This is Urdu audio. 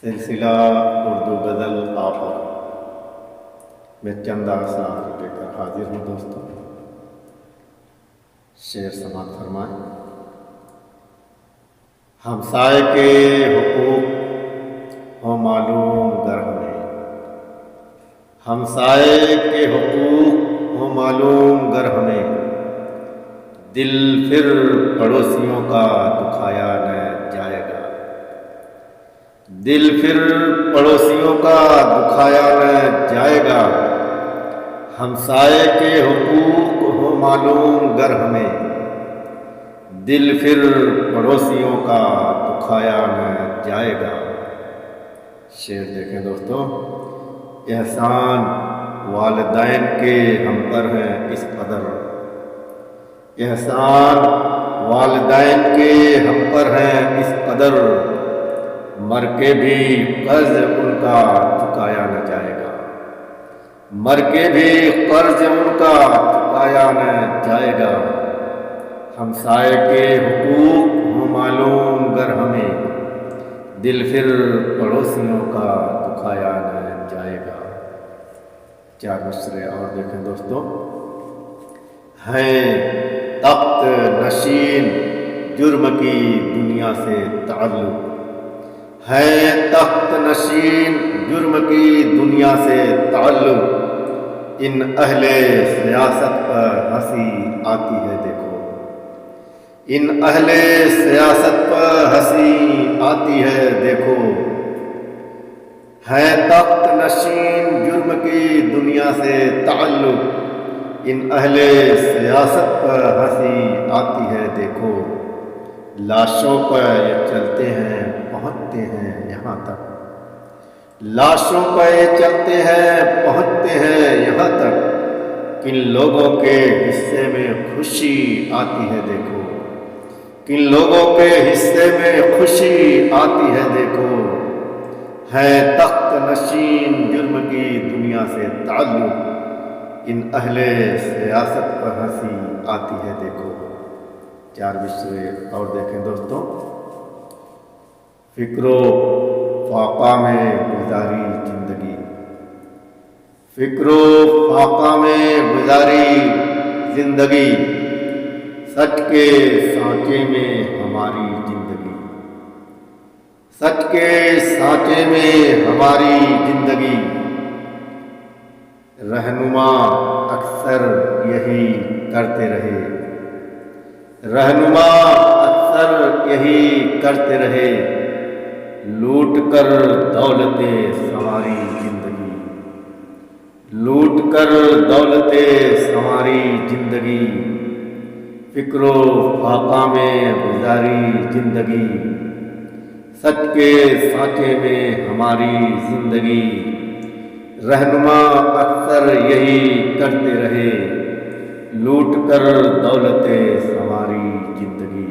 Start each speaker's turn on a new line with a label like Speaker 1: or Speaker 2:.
Speaker 1: سلسلہ اردو غزل آپ پر میں چند آثار لے کر حاضر ہوں دوستوں. شعر سماعت فرمائیں. ہمسائے کے حقوق ہو معلوم گر ہمیں، ہمسائے کے حقوق ہو معلوم گر ہمیں، دل پھر پڑوسیوں کا دکھایا نہ جائے گا. دل پھر پڑوسیوں کا دکھایا نہ جائے گا. ہمسائے کے حقوق ہو معلوم گر ہمیں، دل پھر پڑوسیوں کا دکھایا نہ جائے گا. شعر دیکھیں دوستوں. احسان والدین کے ہم پر ہیں اس قدر، احسان والدین کے ہم پر ہیں اس قدر، مر کے بھی قرض ان کا چکایا نہ جائے گا. مر کے بھی قرض ان کا چکایا نہ جائے گا. ہمسائے کے حقوق ہو معلوم گر ہمیں، دل پھر پڑوسیوں کا دکھایا نہ جائے گا. چار مصرے اور دیکھیں دوستوں. ہیں تخت نشین جرم کی دنیا سے تعلق، ہے تخت نشین جرم کی دنیا سے تعلق، ان اہل سیاست پر ہنسی آتی ہے دیکھو. ان اہل سیاست پر ہنسی آتی ہے دیکھو. ہے تخت نشین جرم کی دنیا سے تعلق، ان اہل سیاست پر ہنسی آتی ہے دیکھو. لاشوں پر یہ چلتے ہیں پہنچتے ہیں یہاں تک، لاشوں پر یہ چلتے ہیں پہنچتے ہیں یہاں تک، کن لوگوں کے حصے میں خوشی آتی ہے دیکھو. کن لوگوں کے حصے میں خوشی آتی ہے دیکھو. ہے تخت نشین جرم کی دنیا سے تعلق، ان اہل سیاست پر ہنسی آتی ہے دیکھو. چار مصرے اور دیکھیں دوستوں. فکر و فاقہ میں گزاری زندگی، فکر و فاقہ میں گزاری زندگی، سچ کے سانچے میں ہماری زندگی، سچ کے سانچے میں ہماری زندگی. رہنما اکثر یہی کرتے رہے، رہنما اکثر یہی کرتے رہے، لوٹ کر دولت سنواری زندگی، لوٹ کر دولت سنواری زندگی. فکر و فاقہ میں گزاری زندگی، سچ کے سانچے میں ہماری زندگی. رہنما اکثر یہی کرتے رہے، لوٹ کر دولت سنواری زندگی.